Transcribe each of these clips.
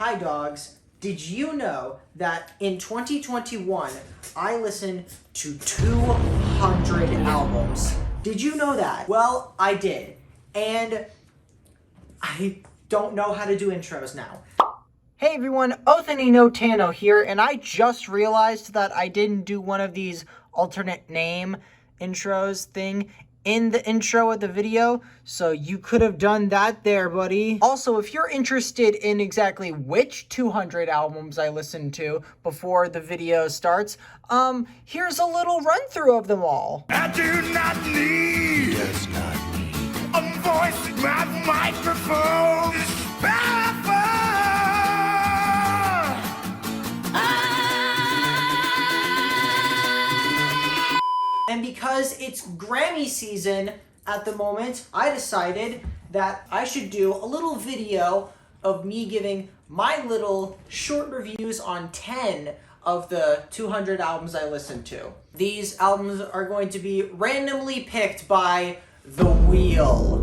Hi dogs. Did you know that in 2021, I listened to 200 albums? Did you know that? Well, I did. And I don't know how to do intros now. Hey everyone, Othani No Tano here, and I just realized that I didn't do one of these alternate name intros thing in the intro of the video, so you could have done that there, buddy. Also, if you're interested in exactly which 200 albums I listened to before the video starts, here's a little run through of them all. I do not need a voice in my microphone. It's powerful. And because it's Grammy season at the moment, I decided that I should do a little video of me giving my little short reviews on 10 of the 200 albums I listened to. These albums are going to be randomly picked by The Wheel.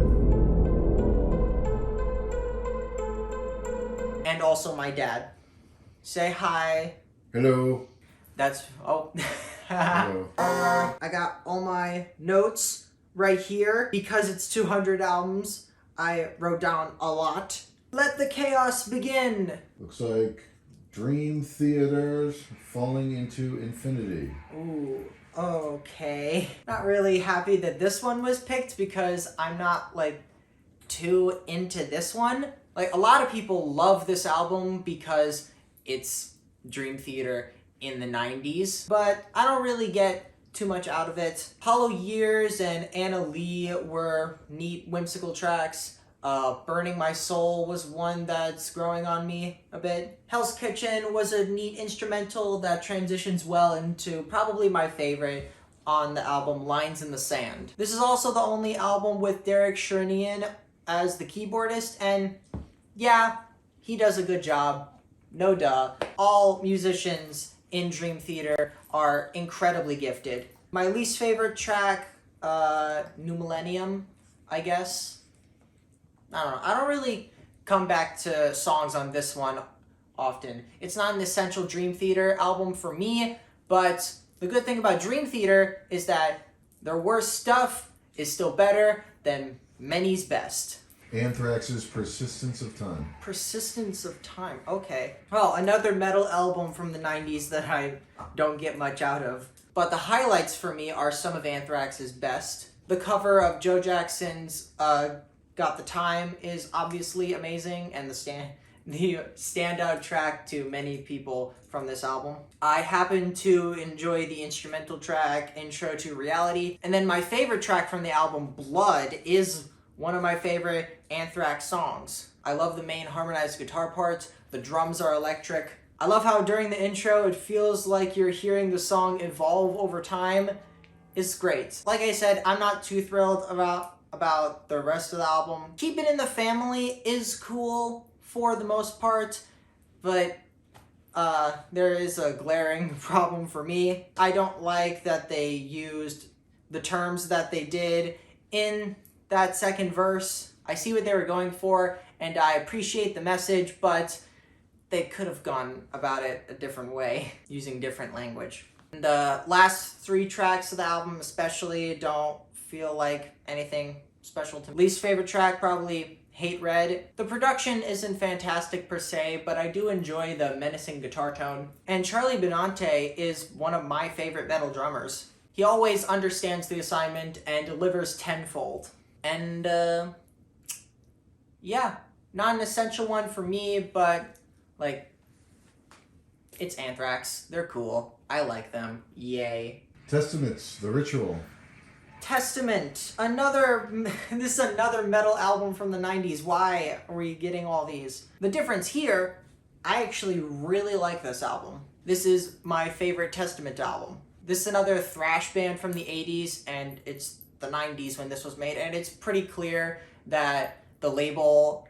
And also my dad. Say hi. Hello. That's, oh. Hello. I got all my notes right here. Because it's 200 albums, I wrote down a lot. Let the chaos begin. Looks like Dream Theater's Falling into Infinity. Ooh, okay. Not really happy that this one was picked because I'm not, like, too into this one. Like, a lot of people love this album because it's Dream Theater in the 90s, but I don't really get too much out of it. Hollow Years and Anna Lee were neat, whimsical tracks. Burning My Soul was one that's growing on me a bit. Hell's Kitchen was a neat instrumental that transitions well into probably my favorite on the album, Lines in the Sand. This is also the only album with Derek Sherinian as the keyboardist, and yeah, he does a good job. No duh. All musicians in Dream Theater are incredibly gifted. My least favorite track, New Millennium, I guess. I don't know. I don't really come back to songs on this one often. It's not an essential Dream Theater album for me, but the good thing about Dream Theater is that their worst stuff is still better than many's best. Anthrax's Persistence of Time. Persistence of Time, okay. Well, another metal album from the 90s that I don't get much out of. But the highlights for me are some of Anthrax's best. The cover of Joe Jackson's Got the Time is obviously amazing, and the standout track to many people from this album. I happen to enjoy the instrumental track, Intro to Reality. And then my favorite track from the album, Blood, is one of my favorite Anthrax songs. I love the main harmonized guitar parts. The drums are electric. I love how during the intro it feels like you're hearing the song evolve over time. It's great. Like I said, I'm not too thrilled about the rest of the album. Keep It in the Family is cool for the most part, but there is a glaring problem for me. I don't like that they used the terms that they did in that second verse. I see what they were going for, and I appreciate the message, but they could have gone about it a different way, using different language. And the last three tracks of the album especially don't feel like anything special to me. Least favorite track, probably Hate Red. The production isn't fantastic per se, but I do enjoy the menacing guitar tone. And Charlie Benante is one of my favorite metal drummers. He always understands the assignment and delivers tenfold. And, yeah, not an essential one for me, but, like, it's Anthrax. They're cool. I like them. Yay. Testaments, The Ritual. Testament. This is another metal album from the 90s. Why are we getting all these? The difference here, I actually really like this album. This is my favorite Testament album. This is another thrash band from the 80s, and it's the 90s when this was made, and it's pretty clear that the label,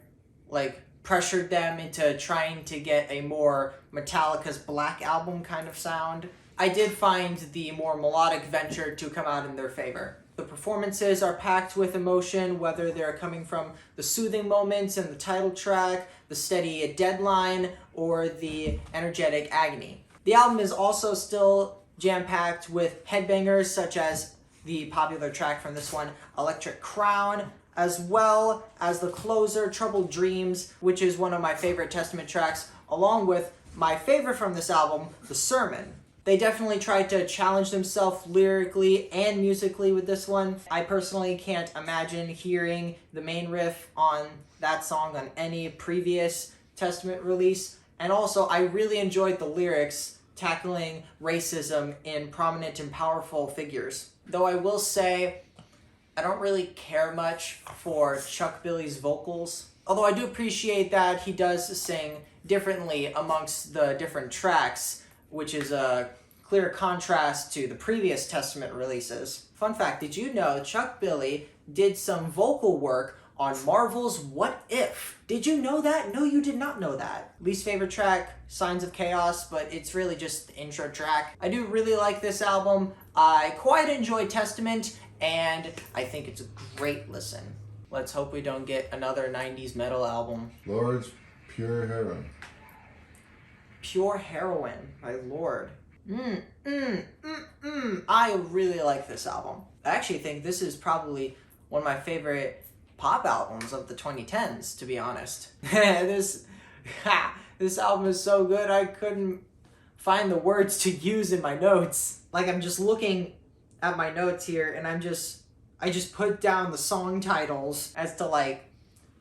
like, pressured them into trying to get a more Metallica's Black Album kind of sound. I did find the more melodic venture to come out in their favor. The performances are packed with emotion, whether they're coming from the soothing moments in the title track, the steady deadline, or the energetic agony. The album is also still jam-packed with headbangers such as the popular track from this one, Electric Crown, as well as the closer, Troubled Dreams, which is one of my favorite Testament tracks, along with my favorite from this album, The Sermon. They definitely tried to challenge themselves lyrically and musically with this one. I personally can't imagine hearing the main riff on that song on any previous Testament release. And also, I really enjoyed the lyrics tackling racism in prominent and powerful figures. Though I will say, I don't really care much for Chuck Billy's vocals. Although I do appreciate that he does sing differently amongst the different tracks, which is a clear contrast to the previous Testament releases. Fun fact, did you know Chuck Billy did some vocal work on Marvel's What If? Did you know that? No, you did not know that. Least favorite track, Signs of Chaos, but it's really just the intro track. I do really like this album. I quite enjoy Testament, and I think it's a great listen. Let's hope we don't get another 90s metal album. Lord's Pure Heroin. Pure Heroin by Lord. I really like this album. I actually think this is probably one of my favorite pop albums of the 2010s, to be honest. This album is so good I couldn't find the words to use in my notes. Like, I'm just looking at my notes here and I just put down the song titles as to like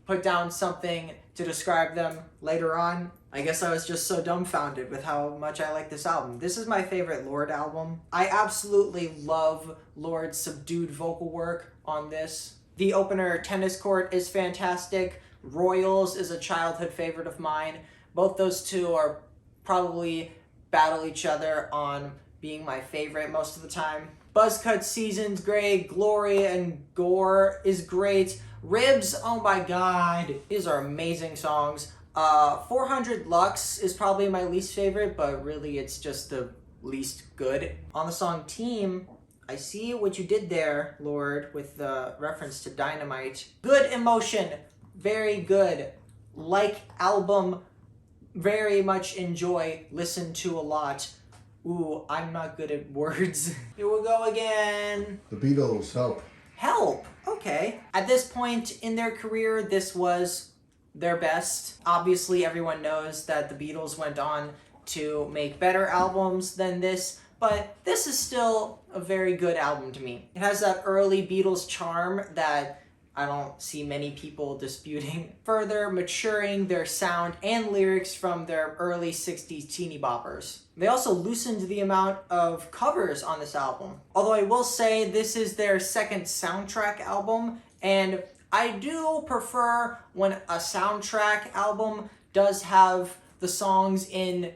put down something to describe them later on. I guess I was just so dumbfounded with how much I like this album. This is my favorite Lorde album. I absolutely love Lorde's subdued vocal work on this. The opener, Tennis Court, is fantastic. Royals is a childhood favorite of mine. Both those two are probably battle each other on being my favorite most of the time. Buzzcut Season's great. Glory and Gore is great. Ribs, oh my god, these are amazing songs. 400 Lux is probably my least favorite, but really it's just the least good. On the song Team, I see what you did there, Lord, with the reference to Dynamite. Good emotion, very good. Like album, very much enjoy, listen to a lot. Ooh, I'm not good at words. Here we go again. The Beatles, Help. Help, okay. At this point in their career, this was their best. Obviously, everyone knows that the Beatles went on to make better albums than this, but this is still a very good album to me. It has that early Beatles charm that I don't see many people disputing. Further maturing their sound and lyrics from their early 60s teeny boppers. They also loosened the amount of covers on this album. Although I will say this is their second soundtrack album, and I do prefer when a soundtrack album does have the songs in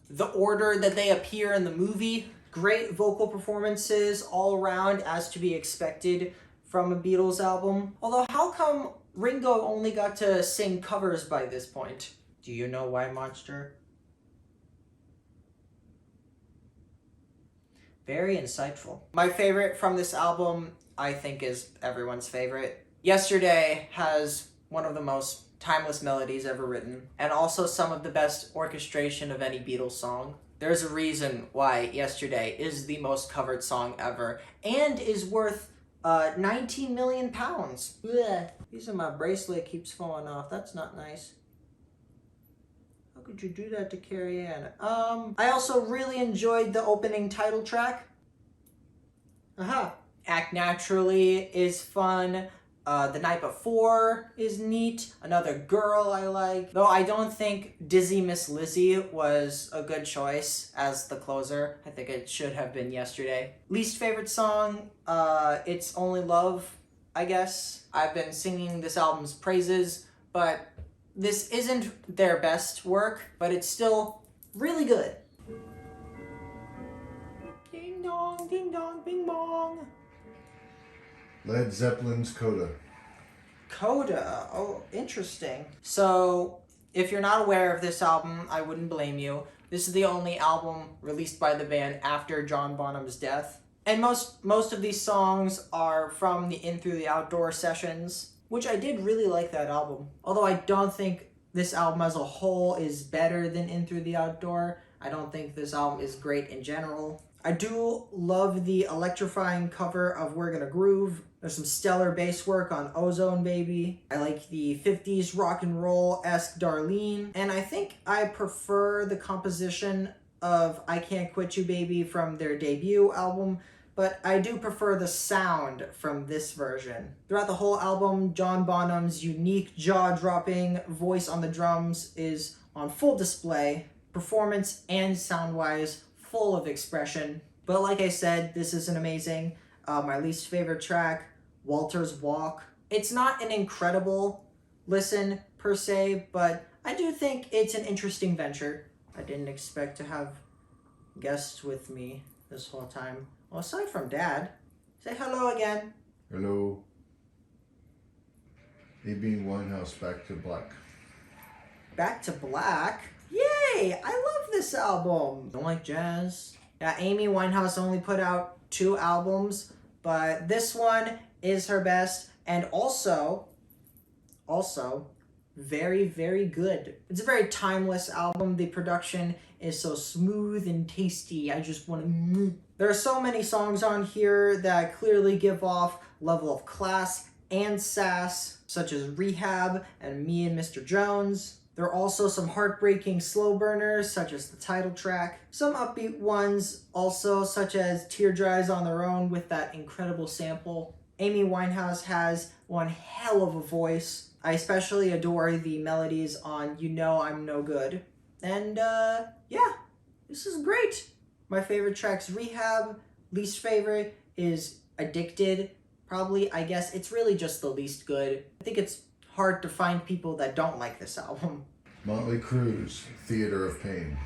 the order that they appear in the movie. Great vocal performances all around, as to be expected from a Beatles album. Although, how come Ringo only got to sing covers by this point? Do you know why, Monster? Very insightful. My favorite from this album, I think, is everyone's favorite. Yesterday has one of the most timeless melodies ever written, and also some of the best orchestration of any Beatles song. There's a reason why Yesterday is the most covered song ever, and is worth 19 million pounds. Blech. Piece of my bracelet keeps falling off. That's not nice. How could you do that to Carrie Ann? I also really enjoyed the opening title track. Act Naturally is fun. The Night Before is neat. Another Girl I like. Though I don't think Dizzy Miss Lizzy was a good choice as the closer. I think it should have been Yesterday. Least favorite song, It's Only Love, I guess. I've been singing this album's praises, but this isn't their best work, but it's still really good. Ding dong, ding dong, bing bong. Led Zeppelin's Coda. Coda, oh, interesting. So, if you're not aware of this album, I wouldn't blame you. This is the only album released by the band after John Bonham's death. And most of these songs are from the In Through the Outdoor sessions, which I did really like that album. Although I don't think this album as a whole is better than In Through the Outdoor. I don't think this album is great in general. I do love the electrifying cover of We're Gonna Groove. There's some stellar bass work on Ozone Baby. I like the 50s rock and roll-esque Darlene. And I think I prefer the composition of I Can't Quit You Baby from their debut album, but I do prefer the sound from this version. Throughout the whole album, John Bonham's unique jaw-dropping voice on the drums is on full display, performance and sound-wise, full of expression. But like I said, this is an amazing. My least favorite track, Walter's Walk. It's not an incredible listen per se, but I do think it's an interesting venture. I didn't expect to have guests with me this whole time. Well, aside from Dad, say hello again. Hello. Amy Winehouse, Back to Black. Back to Black? Yay! I love this album. Don't like jazz. Yeah, Amy Winehouse only put out 2 albums, but this one is her best, and also, very, very good. It's a very timeless album. The production is so smooth and tasty. I just want to... There are so many songs on here that clearly give off level of class and sass, such as Rehab and Me and Mr. Jones. There are also some heartbreaking slow burners, such as the title track. Some upbeat ones also, such as Tear Dries on Their Own with that incredible sample. Amy Winehouse has one hell of a voice. I especially adore the melodies on You Know I'm No Good. And yeah, this is great. My favorite track's Rehab. Least favorite is Addicted. Probably, I guess, it's really just the least good. I think it's hard to find people that don't like this album. Motley Crue's Theater of Pain.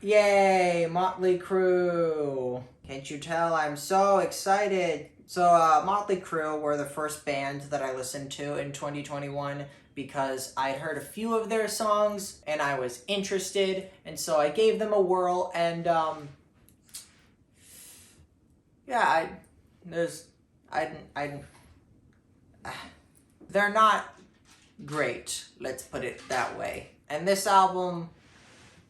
Yay, Motley Crue. Can't you tell I'm so excited? So Motley Crue were the first band that I listened to in 2021 because I'd heard a few of their songs and I was interested, and so I gave them a whirl, and yeah, they're not great, let's put it that way. And this album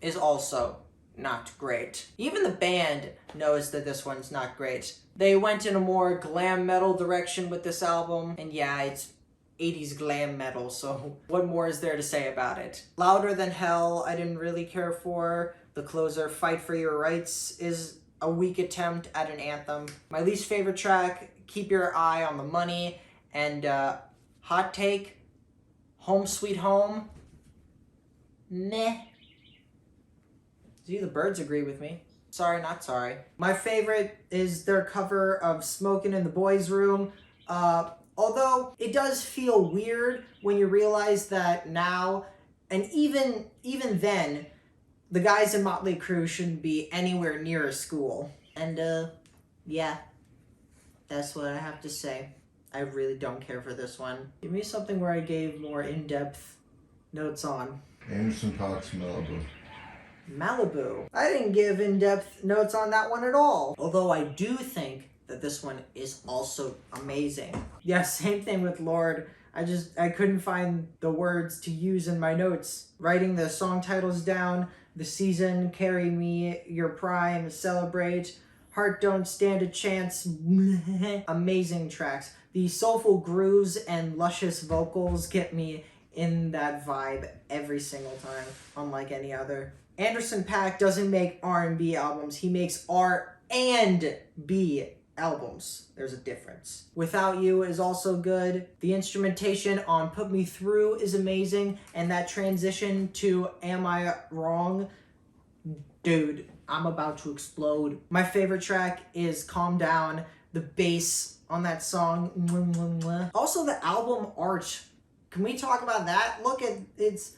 is also not great. Even the band knows that this one's not great. They went in a more glam metal direction with this album, and yeah, it's 80s glam metal, so what more is there to say about it? Louder Than Hell, I didn't really care for. The closer, Fight For Your Rights, is a weak attempt at an anthem. My least favorite track, Keep Your Eye on the Money, and hot take, Home Sweet Home, meh. See, the birds agree with me. Sorry, not sorry. My favorite is their cover of Smokin' in the Boys' Room. Although it does feel weird when you realize that now, and even then, the guys in Motley Crue shouldn't be anywhere near a school. And yeah, that's what I have to say. I really don't care for this one. Give me something where I gave more in-depth notes on. Anderson .Paak's Malibu. Malibu. I didn't give in-depth notes on that one at all. Although I do think that this one is also amazing. Yeah, same thing with Lord. I couldn't find the words to use in my notes. Writing the song titles down, The Season, Carry Me, Your Prime, Celebrate, Heart Don't Stand a Chance, amazing tracks. The soulful grooves and luscious vocals get me in that vibe every single time, unlike any other. Anderson .Paak doesn't make R&B albums, he makes R&B albums. There's a difference. Without You is also good. The instrumentation on Put Me Through is amazing, and that transition to Am I Wrong? Dude, I'm about to explode. My favorite track is Calm Down. The bass on that song. Also the album art. Can we talk about that? Look at it's...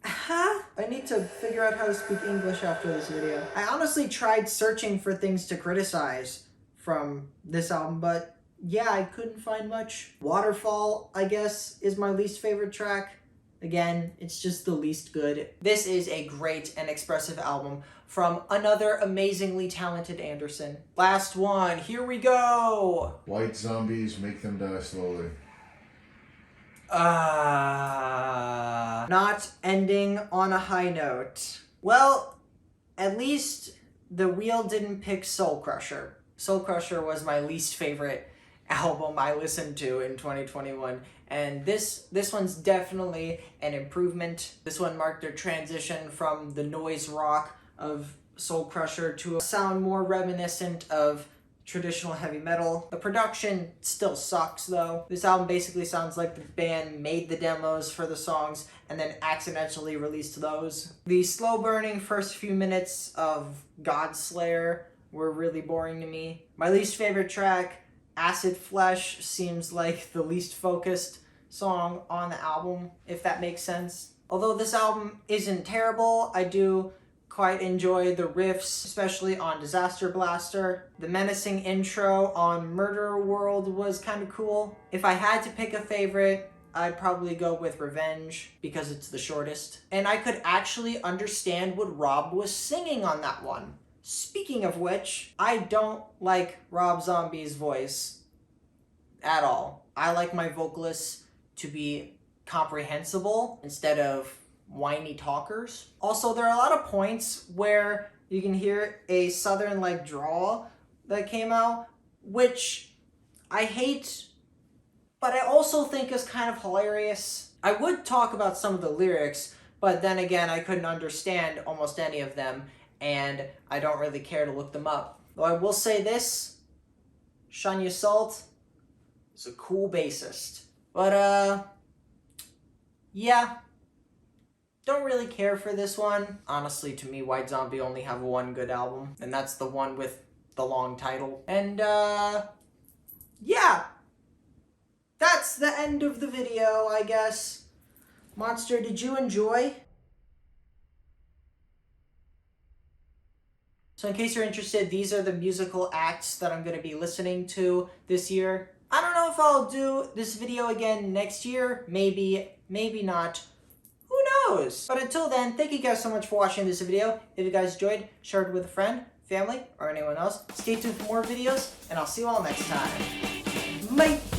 I need to figure out how to speak English after this video. I honestly tried searching for things to criticize from this album, but yeah, I couldn't find much. Waterfall, I guess, is my least favorite track. Again, it's just the least good. This is a great and expressive album from another amazingly talented Anderson. Last one, here we go! White Zombies, Make Them Die Slowly. Not ending on a high note. Well, at least the wheel didn't pick Soul Crusher. Soul Crusher was my least favorite album I listened to in 2021, and this one's definitely an improvement. This one marked a transition from the noise rock of Soul Crusher to a sound more reminiscent of traditional heavy metal. The production still sucks though. This album basically sounds like the band made the demos for the songs and then accidentally released those. The slow burning first few minutes of Godslayer were really boring to me. My least favorite track, Acid Flesh, seems like the least focused song on the album, if that makes sense. Although this album isn't terrible, I do quite enjoy the riffs, especially on Disaster Blaster. The menacing intro on Murder World was kind of cool. If I had to pick a favorite, I'd probably go with Revenge because it's the shortest. And I could actually understand what Rob was singing on that one. Speaking of which, I don't like Rob Zombie's voice at all. I like my vocalists to be comprehensible instead of whiny talkers. Also, there are a lot of points where you can hear a southern like drawl that came out, which I hate, but I also think is kind of hilarious. I would talk about some of the lyrics, but then again, I couldn't understand almost any of them, and I don't really care to look them up. Though I will say this, Shania Salt is a cool bassist. But yeah. Don't really care for this one. Honestly, to me, White Zombie only have one good album, and that's the one with the long title. And, yeah. That's the end of the video, I guess. Monster, did you enjoy? So in case you're interested, these are the musical acts that I'm going to be listening to this year. I don't know if I'll do this video again next year. Maybe, maybe not. Who knows? But until then, thank you guys so much for watching this video. If you guys enjoyed, share it with a friend, family, or anyone else. Stay tuned for more videos, and I'll see you all next time. Bye!